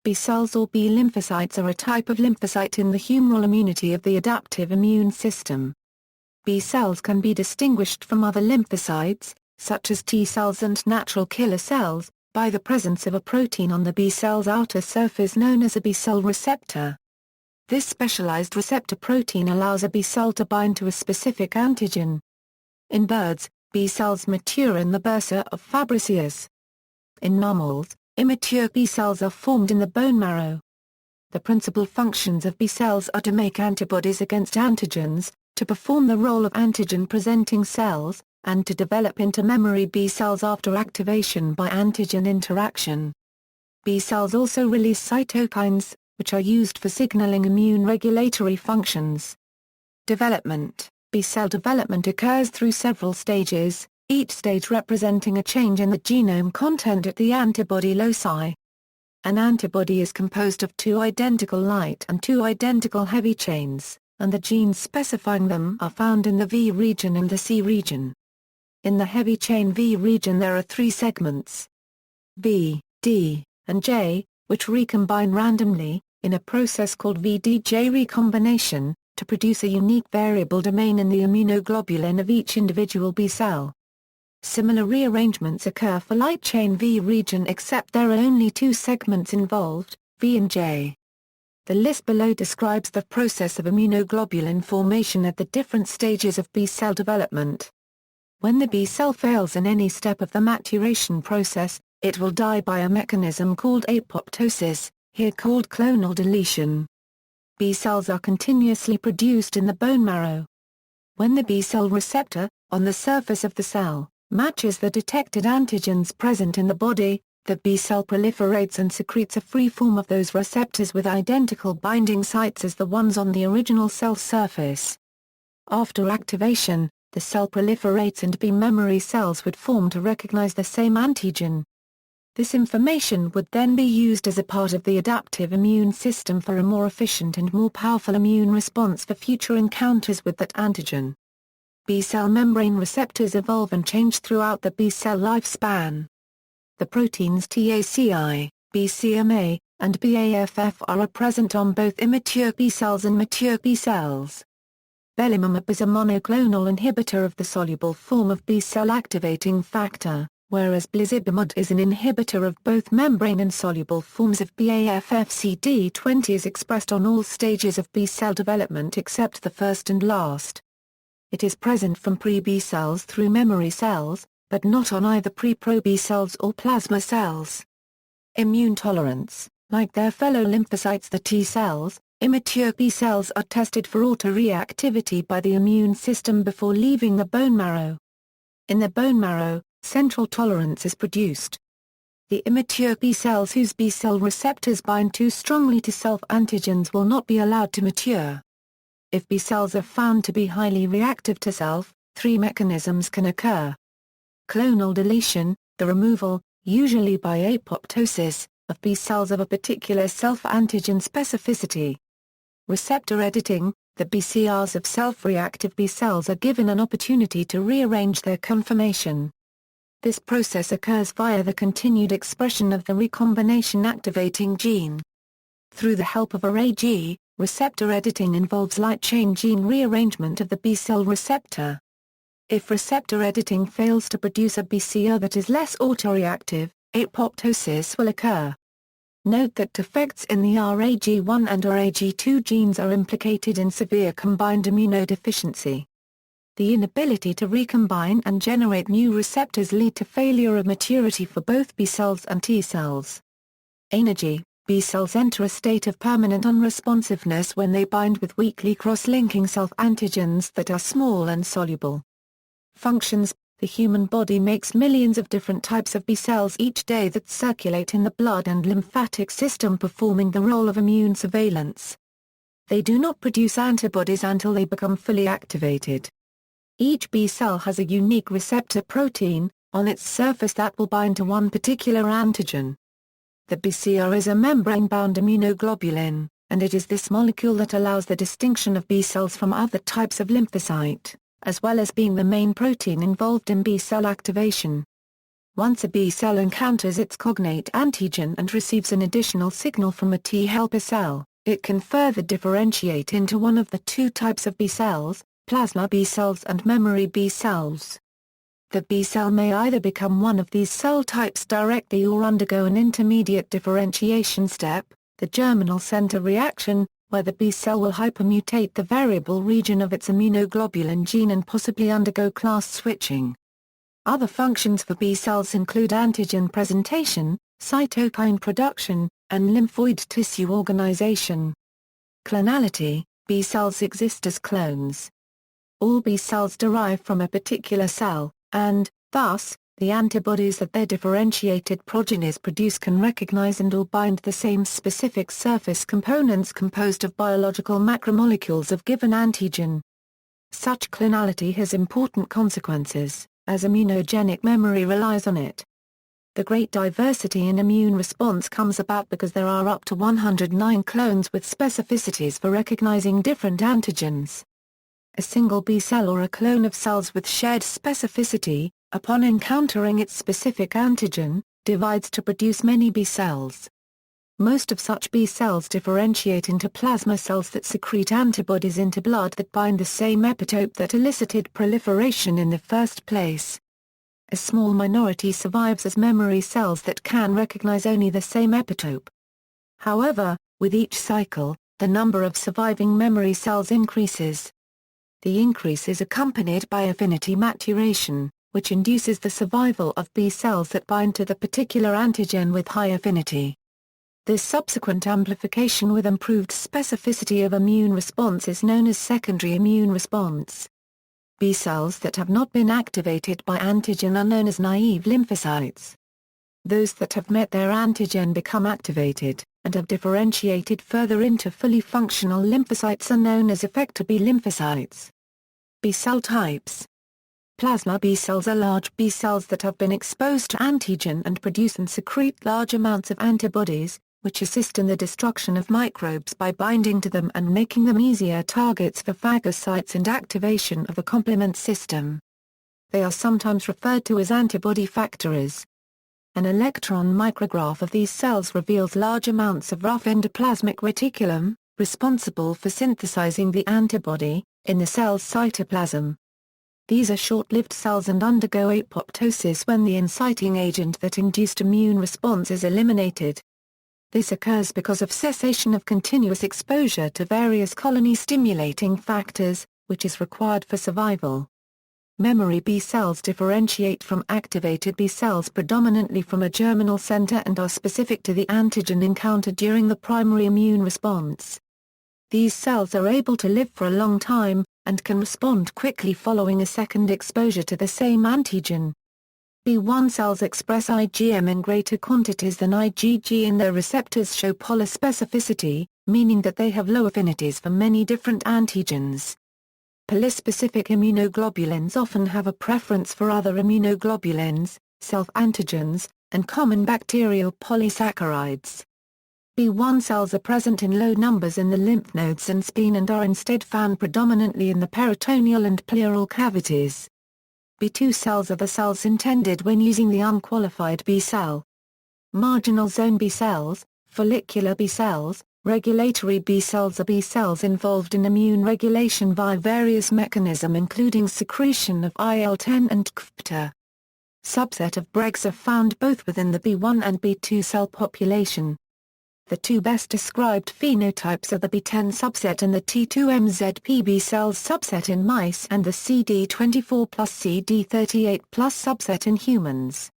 B cells or B lymphocytes are a type of lymphocyte in the humoral immunity of the adaptive immune system. B cells can be distinguished from other lymphocytes, such as T cells and natural killer cells, by the presence of a protein on the B cell's outer surface known as a B cell receptor. This specialized receptor protein allows a B cell to bind to a specific antigen. In birds, B cells mature in the bursa of Fabricius. In mammals, immature B cells are formed in the bone marrow. The principal functions of B cells are to make antibodies against antigens, to perform the role of antigen-presenting cells, and to develop into memory B cells after activation by antigen interaction. B cells also release cytokines, which are used for signaling immune regulatory functions. Development. B cell development occurs through several stages, each stage representing a change in the genome content at the antibody loci. An antibody is composed of two identical light and two identical heavy chains, and the genes specifying them are found in the V region and the C region. In the heavy chain V region there are three segments, V, D, and J, which recombine randomly, in a process called VDJ recombination, to produce a unique variable domain in the immunoglobulin of each individual B cell. Similar rearrangements occur for light chain V region except there are only two segments involved, V and J. The list below describes the process of immunoglobulin formation at the different stages of B cell development. When the B cell fails in any step of the maturation process, it will die by a mechanism called apoptosis, here called clonal deletion. B cells are continuously produced in the bone marrow. When the B cell receptor, on the surface of the cell, matches the detected antigens present in the body, the B cell proliferates and secretes a free form of those receptors with identical binding sites as the ones on the original cell surface. After activation, the cell proliferates and B memory cells would form to recognize the same antigen. This information would then be used as a part of the adaptive immune system for a more efficient and more powerful immune response for future encounters with that antigen. B cell membrane receptors evolve and change throughout the B cell lifespan. The proteins TACI, BCMA, and BAFF are present on both immature B cells and mature B cells. Belimumab is a monoclonal inhibitor of the soluble form of B cell activating factor, whereas blizibimod is an inhibitor of both membrane and soluble forms of BAFF-CD20 is expressed on all stages of B cell development except the first and last. It is present from pre-B cells through memory cells, but not on either pre-pro B cells or plasma cells. Immune tolerance. Like their fellow lymphocytes the T cells, immature B cells are tested for autoreactivity by the immune system before leaving the bone marrow. In the bone marrow, central tolerance is produced. The immature B cells whose B cell receptors bind too strongly to self-antigens will not be allowed to mature. If B cells are found to be highly reactive to self, three mechanisms can occur. Clonal deletion, the removal, usually by apoptosis, of B cells of a particular self-antigen specificity. Receptor editing, the BCRs of self-reactive B cells are given an opportunity to rearrange their conformation. This process occurs via the continued expression of the recombination activating gene. Through the help of RAG, receptor editing involves light chain gene rearrangement of the B cell receptor. If receptor editing fails to produce a BCR that is less autoreactive, apoptosis will occur. Note that defects in the RAG1 and RAG2 genes are implicated in severe combined immunodeficiency. The inability to recombine and generate new receptors lead to failure of maturity for both B cells and T cells. Energy. B cells enter a state of permanent unresponsiveness when they bind with weakly cross-linking self-antigens that are small and soluble. Functions. The human body makes millions of different types of B cells each day that circulate in the blood and lymphatic system performing the role of immune surveillance. They do not produce antibodies until they become fully activated. Each B cell has a unique receptor protein on its surface that will bind to one particular antigen. The BCR is a membrane-bound immunoglobulin, and it is this molecule that allows the distinction of B cells from other types of lymphocyte, as well as being the main protein involved in B cell activation. Once a B cell encounters its cognate antigen and receives an additional signal from a T helper cell, it can further differentiate into one of the two types of B cells, plasma B cells and memory B cells. The B cell may either become one of these cell types directly or undergo an intermediate differentiation step, the germinal center reaction, where the B cell will hypermutate the variable region of its immunoglobulin gene and possibly undergo class switching. Other functions for B cells include antigen presentation, cytokine production, and lymphoid tissue organization. Clonality: B cells exist as clones. All B cells derive from a particular cell, and, thus, the antibodies that their differentiated progenies produce can recognize and or bind the same specific surface components composed of biological macromolecules of given antigen. Such clonality has important consequences, as immunogenic memory relies on it. The great diversity in immune response comes about because there are up to 109 clones with specificities for recognizing different antigens. A single B cell or a clone of cells with shared specificity, upon encountering its specific antigen, divides to produce many B cells. Most of such B cells differentiate into plasma cells that secrete antibodies into blood that bind the same epitope that elicited proliferation in the first place. A small minority survives as memory cells that can recognize only the same epitope. However, with each cycle, the number of surviving memory cells increases. The increase is accompanied by affinity maturation, which induces the survival of B cells that bind to the particular antigen with high affinity. This subsequent amplification with improved specificity of immune response is known as secondary immune response. B cells that have not been activated by antigen are known as naive lymphocytes. Those that have met their antigen become activated, and have differentiated further into fully functional lymphocytes are known as effector B lymphocytes. B cell types. Plasma B cells are large B cells that have been exposed to antigen and produce and secrete large amounts of antibodies, which assist in the destruction of microbes by binding to them and making them easier targets for phagocytes and activation of the complement system. They are sometimes referred to as antibody factories. An electron micrograph of these cells reveals large amounts of rough endoplasmic reticulum, responsible for synthesizing the antibody, in the cell's cytoplasm. These are short-lived cells and undergo apoptosis when the inciting agent that induced immune response is eliminated. This occurs because of cessation of continuous exposure to various colony-stimulating factors, which is required for survival. Memory B cells differentiate from activated B cells predominantly from a germinal center and are specific to the antigen encountered during the primary immune response. These cells are able to live for a long time, and can respond quickly following a second exposure to the same antigen. B1 cells express IgM in greater quantities than IgG and their receptors show polyspecificity, meaning that they have low affinities for many different antigens. Polyspecific immunoglobulins often have a preference for other immunoglobulins, self-antigens, and common bacterial polysaccharides. B1 cells are present in low numbers in the lymph nodes and spleen and are instead found predominantly in the peritoneal and pleural cavities. B2 cells are the cells intended when using the unqualified B cell. Marginal zone B cells, follicular B cells, regulatory B cells are B cells involved in immune regulation via various mechanisms including secretion of IL-10 and CFTR. Subset of Bregs are found both within the B1 and B2 cell population. The two best described phenotypes are the B10 subset and the T2MZP B cells subset in mice and the CD24 plus CD38 plus subset in humans.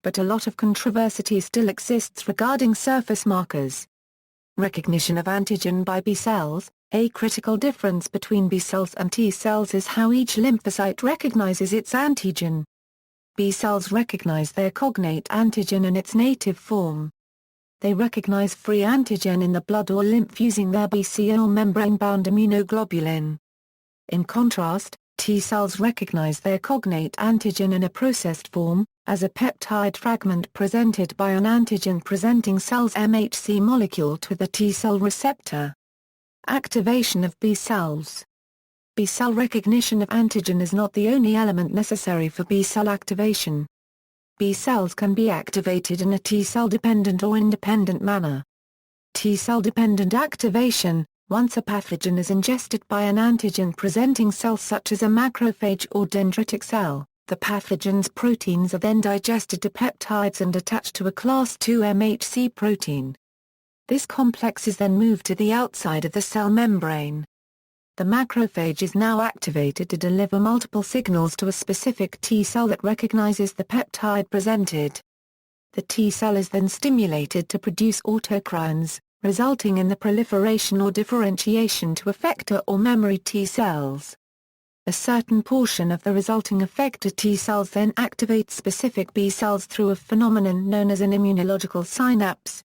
But a lot of controversy still exists regarding surface markers. Recognition of antigen by B cells. A critical difference between B cells and T cells is how each lymphocyte recognizes its antigen. B cells recognize their cognate antigen in its native form. They recognize free antigen in the blood or lymph using their BCL membrane-bound immunoglobulin. In contrast, T cells recognize their cognate antigen in a processed form, as a peptide fragment presented by an antigen-presenting cell's MHC molecule to the T cell receptor. Activation of B cells. B cell recognition of antigen is not the only element necessary for B cell activation. B cells can be activated in a T-cell dependent or independent manner. T-cell dependent activation: once a pathogen is ingested by an antigen-presenting cell such as a macrophage or dendritic cell, the pathogen's proteins are then digested to peptides and attached to a class II MHC protein. This complex is then moved to the outside of the cell membrane. The macrophage is now activated to deliver multiple signals to a specific T-cell that recognizes the peptide presented. The T-cell is then stimulated to produce autocrines, resulting in the proliferation or differentiation to effector or memory T-cells. A certain portion of the resulting effector T-cells then activate specific B-cells through a phenomenon known as an immunological synapse.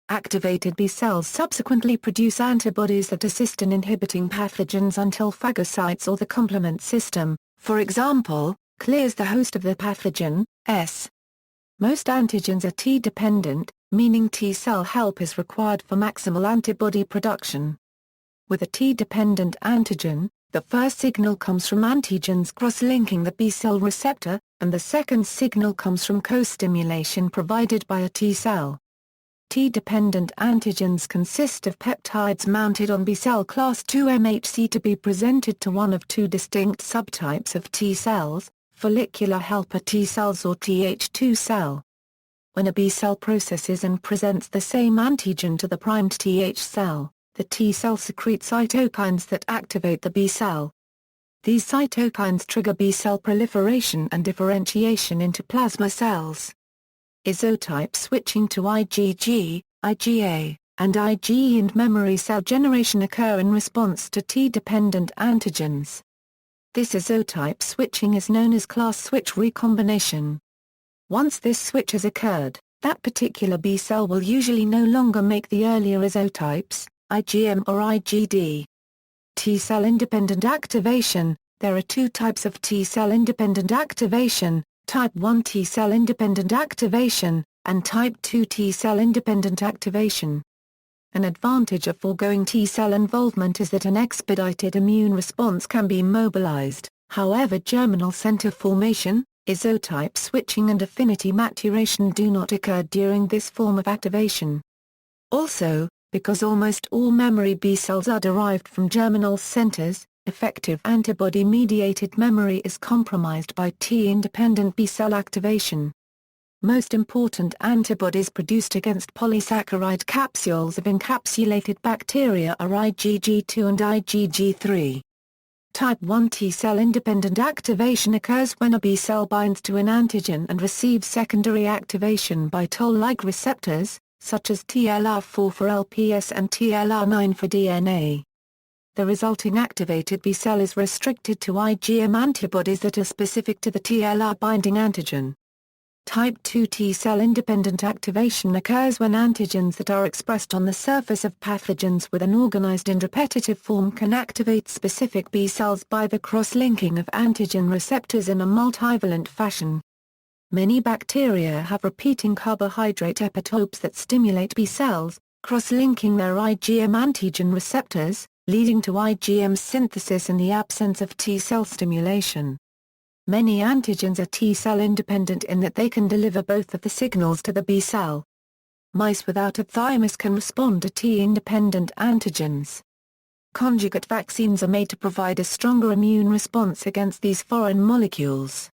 Activated B-cells subsequently produce antibodies that assist in inhibiting pathogens until phagocytes or the complement system, for example, clears the host of the pathogen. Most antigens are T-dependent, meaning T-cell help is required for maximal antibody production. With a T-dependent antigen, the first signal comes from antigens cross-linking the B-cell receptor, and the second signal comes from co-stimulation provided by a T-cell. T-dependent antigens consist of peptides mounted on B-cell class II MHC to be presented to one of two distinct subtypes of T-cells, follicular helper T-cells or Th2 cell. When a B-cell processes and presents the same antigen to the primed Th cell, the T-cell secretes cytokines that activate the B-cell. These cytokines trigger B-cell proliferation and differentiation into plasma cells. Isotype switching to IgG, IgA, and IgE and memory cell generation occur in response to T-dependent antigens. This isotype switching is known as class switch recombination. Once this switch has occurred, that particular B-cell will usually no longer make the earlier isotypes, IgM or IgD. T-cell independent activation: there are two types of T-cell independent activation, type 1 T-cell independent activation, and type 2 T-cell independent activation. An advantage of foregoing T-cell involvement is that an expedited immune response can be mobilized. However, germinal center formation, isotype switching and affinity maturation do not occur during this form of activation. Also, because almost all memory B cells are derived from germinal centers, effective antibody-mediated memory is compromised by T-independent B cell activation. Most important antibodies produced against polysaccharide capsules of encapsulated bacteria are IgG2 and IgG3. Type 1 T-cell independent activation occurs when a B cell binds to an antigen and receives secondary activation by toll-like receptors, such as TLR4 for LPS and TLR9 for DNA. The resulting activated B cell is restricted to IgM antibodies that are specific to the TLR binding antigen. Type 2 T-cell independent activation occurs when antigens that are expressed on the surface of pathogens with an organized and repetitive form can activate specific B cells by the cross-linking of antigen receptors in a multivalent fashion. Many bacteria have repeating carbohydrate epitopes that stimulate B cells, cross-linking their IgM antigen receptors, leading to IgM synthesis in the absence of T-cell stimulation. Many antigens are T-cell independent in that they can deliver both of the signals to the B cell. Mice without a thymus can respond to T-independent antigens. Conjugate vaccines are made to provide a stronger immune response against these foreign molecules.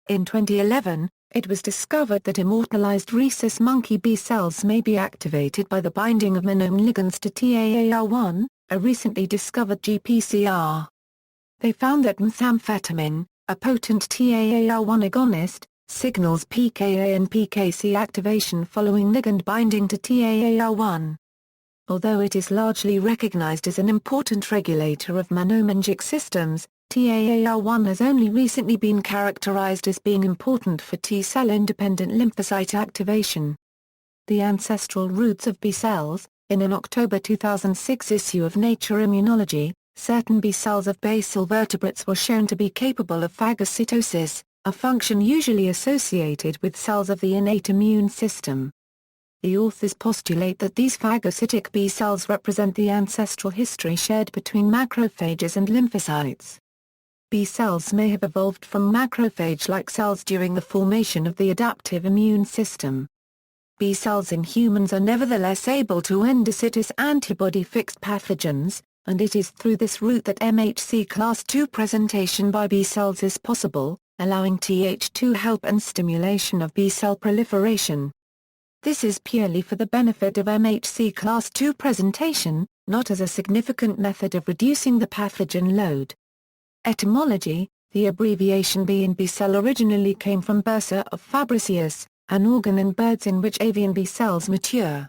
In 2011, it was discovered that immortalized rhesus monkey B cells may be activated by the binding of monomer ligands to TAAR1, a recently discovered GPCR. They found that methamphetamine, a potent TAAR1 agonist, signals pKa and pKc activation following ligand binding to TAAR1. Although it is largely recognized as an important regulator of monomengic systems, TAAR1 has only recently been characterized as being important for T-cell independent lymphocyte activation. The ancestral roots of B cells. In an October 2006 issue of Nature Immunology, certain B cells of basal vertebrates were shown to be capable of phagocytosis, a function usually associated with cells of the innate immune system. The authors postulate that these phagocytic B cells represent the ancestral history shared between macrophages and lymphocytes. B cells may have evolved from macrophage-like cells during the formation of the adaptive immune system. B cells in humans are nevertheless able to endocytose antibody-fixed pathogens, and it is through this route that MHC class II presentation by B cells is possible, allowing Th2 help and stimulation of B cell proliferation. This is purely for the benefit of MHC class II presentation, not as a significant method of reducing the pathogen load. Etymology: the abbreviation B in B cell originally came from bursa of Fabricius, an organ in birds in which avian B cells mature.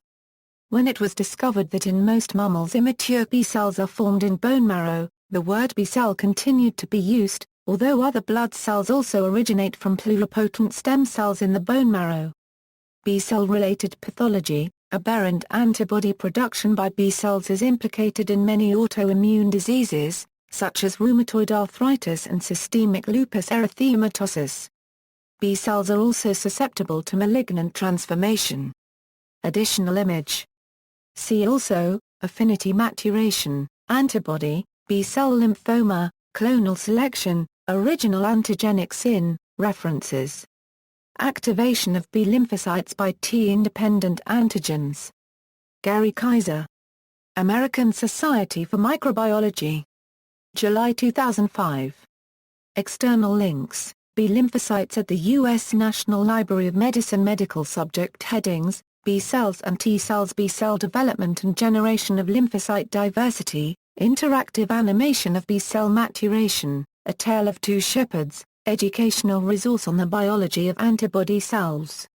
When it was discovered that in most mammals immature B cells are formed in bone marrow, the word B cell continued to be used, although other blood cells also originate from pluripotent stem cells in the bone marrow. B cell-related pathology: aberrant antibody production by B cells is implicated in many autoimmune diseases, such as rheumatoid arthritis and systemic lupus erythematosus. B cells are also susceptible to malignant transformation. Additional image. See also, affinity maturation, antibody, B cell lymphoma, clonal selection, original antigenic sin, references. Activation of B lymphocytes by T-independent antigens. Gary Kaiser. American Society for Microbiology. July 2005. External links: B lymphocytes at the U.S. National Library of Medicine. Medical subject headings: B cells and T cells, B cell development and generation of lymphocyte diversity, interactive animation of B cell maturation, A Tale of Two Shepherds, educational resource on the biology of antibody cells.